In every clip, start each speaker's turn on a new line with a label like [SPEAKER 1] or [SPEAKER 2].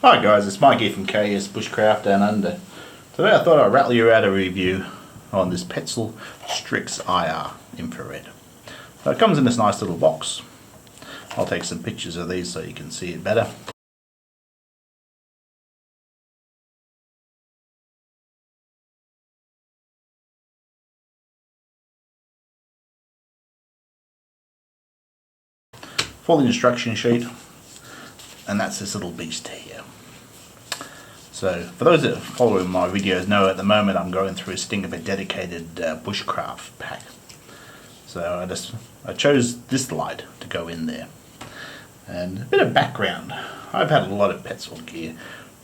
[SPEAKER 1] Hi guys, it's Mike here from KS Bushcraft Down Under. Today I thought I'd rattle you out a review on this Petzl Strix IR infrared. So it comes in this nice little box. I'll take some pictures of these so you can see it better. Full instruction sheet, and that's this little beast here. So for those that follow my videos know at the moment I'm going through a sting of a dedicated bushcraft pack. So I chose this light to go in there. And a bit of background. I've had a lot of Petzl gear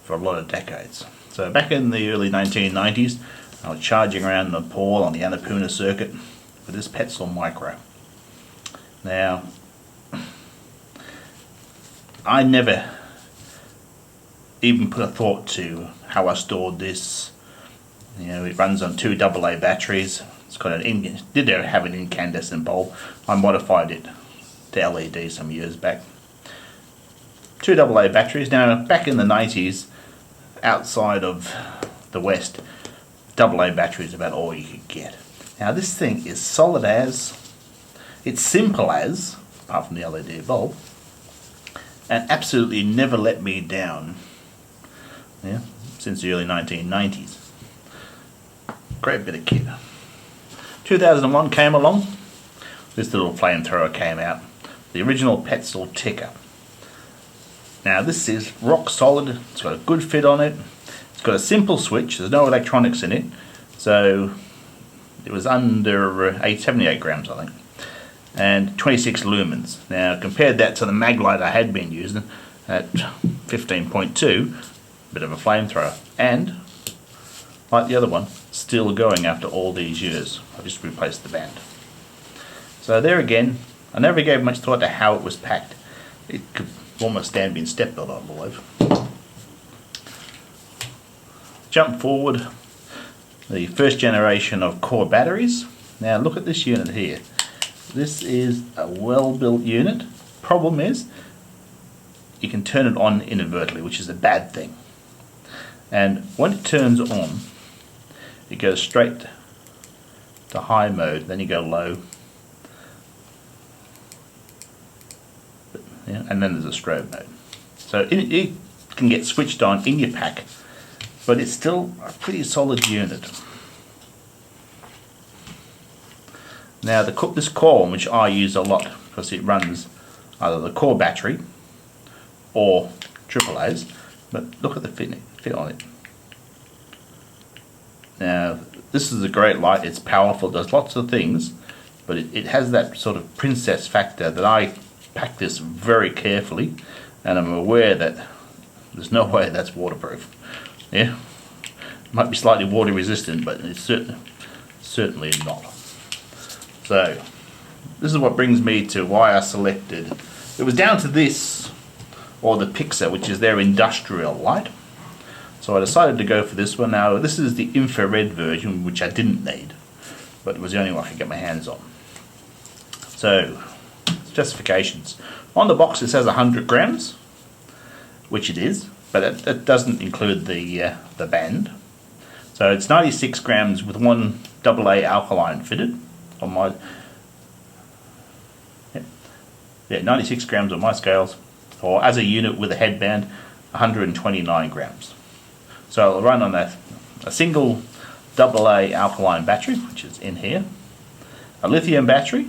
[SPEAKER 1] for a lot of decades. So back in the early 1990s I was charging around Nepal on the Annapurna circuit with this Petzl Micro. Now I never even put a thought to how I stored this. You know, it runs on 2 AA batteries. It's got did have an incandescent bulb. I modified it to LED some years back. 2 AA batteries. Now, back in the 90s, outside of the West, AA battery is about all you could get. Now, this thing is solid as, it's simple as, apart from the LED bulb, and absolutely never let me down. Yeah, since the early 1990s. Great bit of kit. 2001 came along. This little flamethrower came out. The original Petzl ticker. Now this is rock solid. It's got a good fit on it. It's got a simple switch. There's no electronics in it. So it was under 78 grams, I think. And 26 lumens. Now compared that to the mag light I had been using at 15.2. Bit of a flamethrower, and like the other one, still going after all these years. I just replaced the band. So there again, I never gave much thought to how it was packed. It could almost stand being step built, I believe. Jump forward, the first generation of core batteries. Now look at this unit here. This is a well-built unit. Problem is, you can turn it on inadvertently, which is a bad thing. And when it turns on, it goes straight to high mode, then you go low, and then there's a strobe mode. So it can get switched on in your pack, but it's still a pretty solid unit. Now this core one, which I use a lot because it runs either the core battery or AAA's, but look at the fit on it. Now this is a great light, it's powerful, does lots of things, but it has that sort of princess factor that I pack this very carefully, and I'm aware that there's no way that's waterproof. Yeah, might be slightly water resistant, but it's certainly not. So this is what brings me to why I selected, it was down to this or the Pixar, which is their industrial light. So I decided to go for this one. Now this is the infrared version, which I didn't need, but it was the only one I could get my hands on. So specifications. On the box it says 100 grams, which it is, but it doesn't include the band. So it's 96 grams with 1 AA alkaline fitted on my, 96 grams on my scales, or as a unit with a headband, 129 grams. So it'll run on a single AA alkaline battery, which is in here, a lithium battery,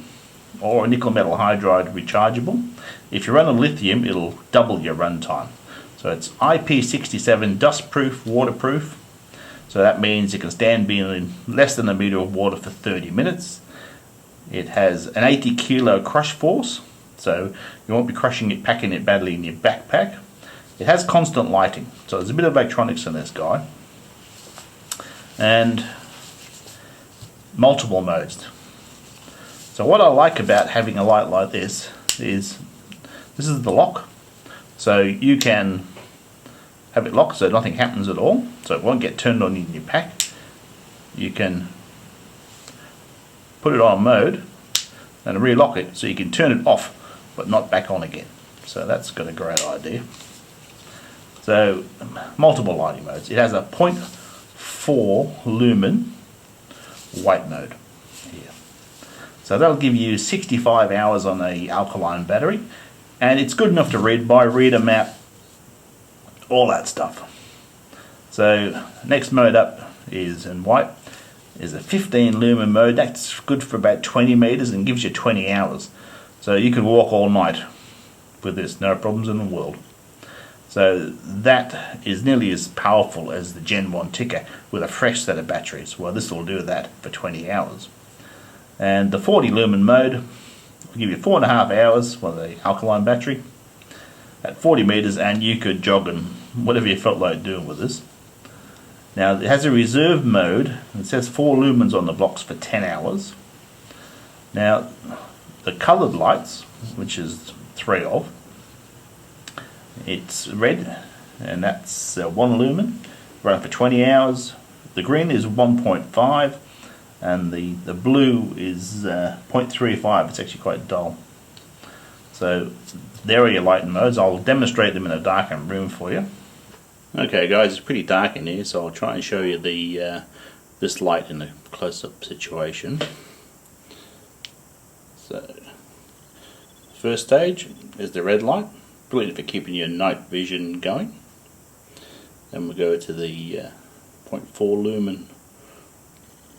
[SPEAKER 1] or a nickel metal hydride rechargeable. If you run a lithium, it'll double your run time. So it's IP67 dustproof, waterproof. So that means it can stand being in less than a meter of water for 30 minutes. It has an 80 kilo crush force, so you won't be crushing it, packing it badly in your backpack. It has constant lighting, so there's a bit of electronics in this guy, and multiple modes. So what I like about having a light like this is the lock, so you can have it locked so nothing happens at all, so it won't get turned on in your pack. You can put it on mode and relock it so you can turn it off but not back on again. So that's got a great idea. So multiple lighting modes. It has a 0.4 lumen white mode here. So that'll give you 65 hours on a alkaline battery, and it's good enough to read by reader map, all that stuff. So next mode up is in white, is a 15 lumen mode. That's good for about 20 meters and gives you 20 hours. So you could walk all night with this, no problems in the world. So that is nearly as powerful as the Gen 1 ticker with a fresh set of batteries. Well, this will do that for 20 hours. And the 40 lumen mode will give you 4.5 hours with the alkaline battery at 40 meters, and you could jog and whatever you felt like doing with this. Now it has a reserve mode. It says 4 lumens on the blocks for 10 hours. Now the coloured lights, which is 3 of, it's red, and that's 1 lumen, running for 20 hours. The green is 1.5, and the blue is 0.35. It's actually quite dull. So there are your lighting modes. I'll demonstrate them in a darkened room for you. Okay guys, it's pretty dark in here, so I'll try and show you the this light in a close-up situation. So first stage is the red light, brilliant for keeping your night vision going. Then we'll go to the 0.4 lumen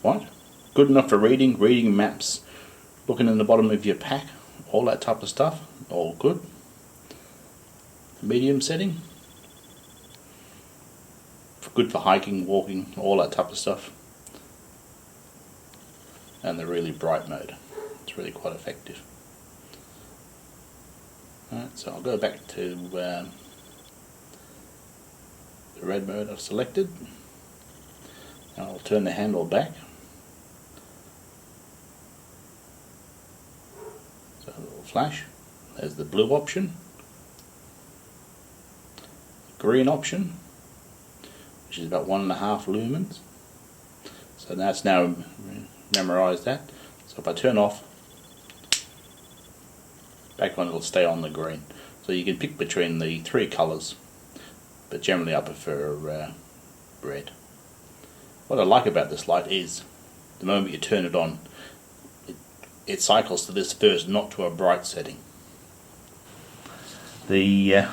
[SPEAKER 1] white, good enough for reading maps, looking in the bottom of your pack, all that type of stuff, all good. Medium setting, good for hiking, walking, all that type of stuff. And the really bright mode, it's really quite effective. Alright, so I'll go back to the red mode I've selected, and I'll turn the handle back. So a little flash. There's the blue option, the green option, which is about 1.5 lumens. So that's now memorised that. So if I turn off, back on, it'll stay on the green. So you can pick between the 3 colours, but generally I prefer red. What I like about this light is the moment you turn it on, it cycles to this first, not to a bright setting. The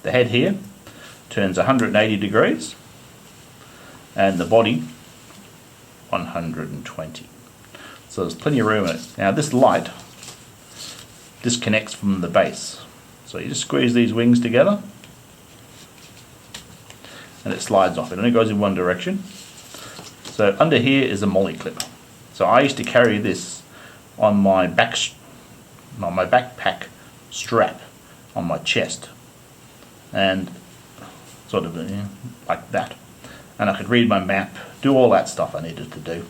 [SPEAKER 1] head here turns 180 degrees, and the body 120. So there's plenty of room in it. Now this light disconnects from the base, so you just squeeze these wings together and it slides off. It only goes in one direction. So under here is a molly clip. So I used to carry this on my backpack strap on my chest, and sort of like that, and I could read my map, do all that stuff I needed to do.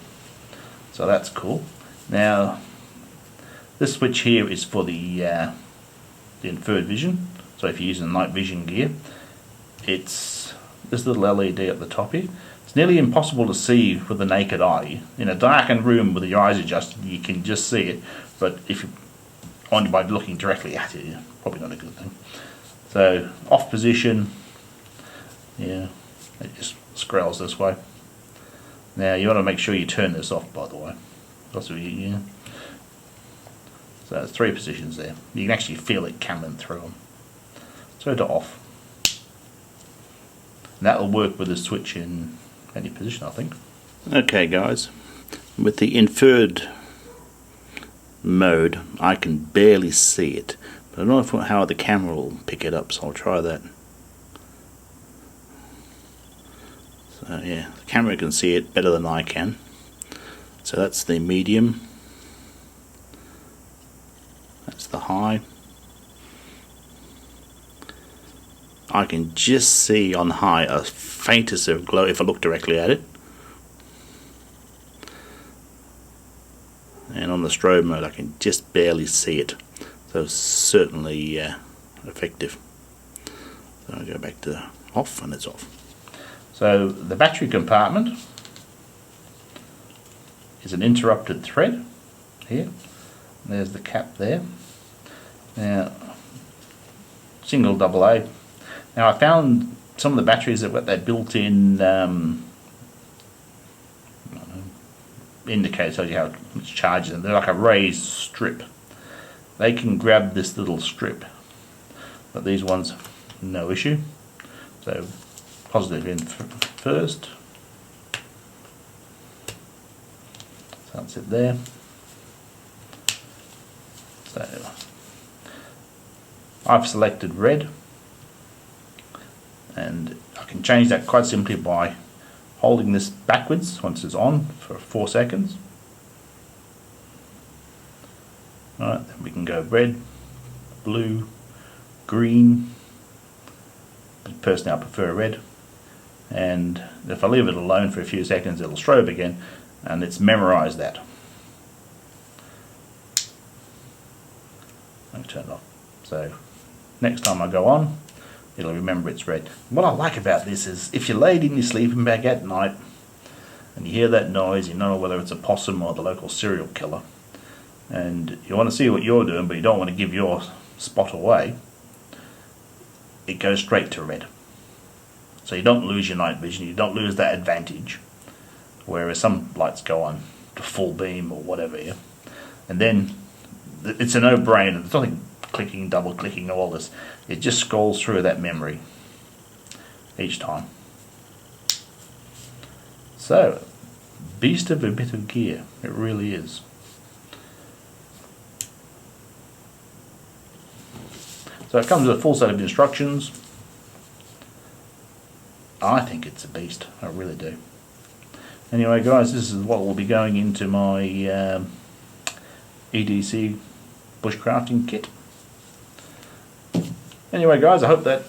[SPEAKER 1] So that's cool. Now this switch here is for the Inferred Vision. So if you're using night vision gear, it's this little LED at the top here. It's nearly impossible to see with the naked eye. In a darkened room with your eyes adjusted, you can just see it, but if you're on by looking directly at it, probably not a good thing. So off position, yeah, it just scrolls this way. Now you want to make sure you turn this off, by the way. Also, yeah. So there's 3 positions there. You can actually feel it coming through them. So to off. And that will work with the switch in any position, I think. Okay guys, with the Inferred Mode I can barely see it, but I don't know how the camera will pick it up, so I'll try that. So yeah, the camera can see it better than I can. So that's the medium, that's the high, I can just see on high a faintest of glow if I look directly at it. And on the strobe mode I can just barely see it. So certainly effective. So I'll go back to off, and it's off. So the battery compartment is an interrupted thread here. There's the cap there. Now, single AA. Now I found some of the batteries that got that built-in indicator, tells you how it's charging them. They're like a raised strip. They can grab this little strip, but these ones, no issue. So positive in first. So that's it there. So I've selected red, and I can change that quite simply by holding this backwards once it's on for 4 seconds. Alright, then we can go red, blue, green. Personally I prefer red, and if I leave it alone for a few seconds it'll strobe again, and it's memorized that. I'll turn it off. So next time I go on, it'll remember it's red. What I like about this is if you're laid in your sleeping bag at night and you hear that noise, you know whether it's a possum or the local serial killer, and you want to see what you're doing but you don't want to give your spot away, it goes straight to red. So you don't lose your night vision, you don't lose that advantage, whereas some lights go on to full beam or whatever, yeah? And then it's a no-brainer. There's nothing clicking, double clicking, all this. It just scrolls through that memory each time. So, beast of a bit of gear, it really is. So it comes with a full set of instructions. I think it's a beast, I really do. Anyway guys, this is what will be going into my EDC bushcrafting kit. Anyway guys, I hope that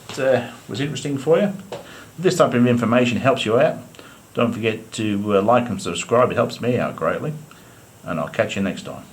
[SPEAKER 1] was interesting for you. If this type of information helps you out, don't forget to like and subscribe, it helps me out greatly. And I'll catch you next time.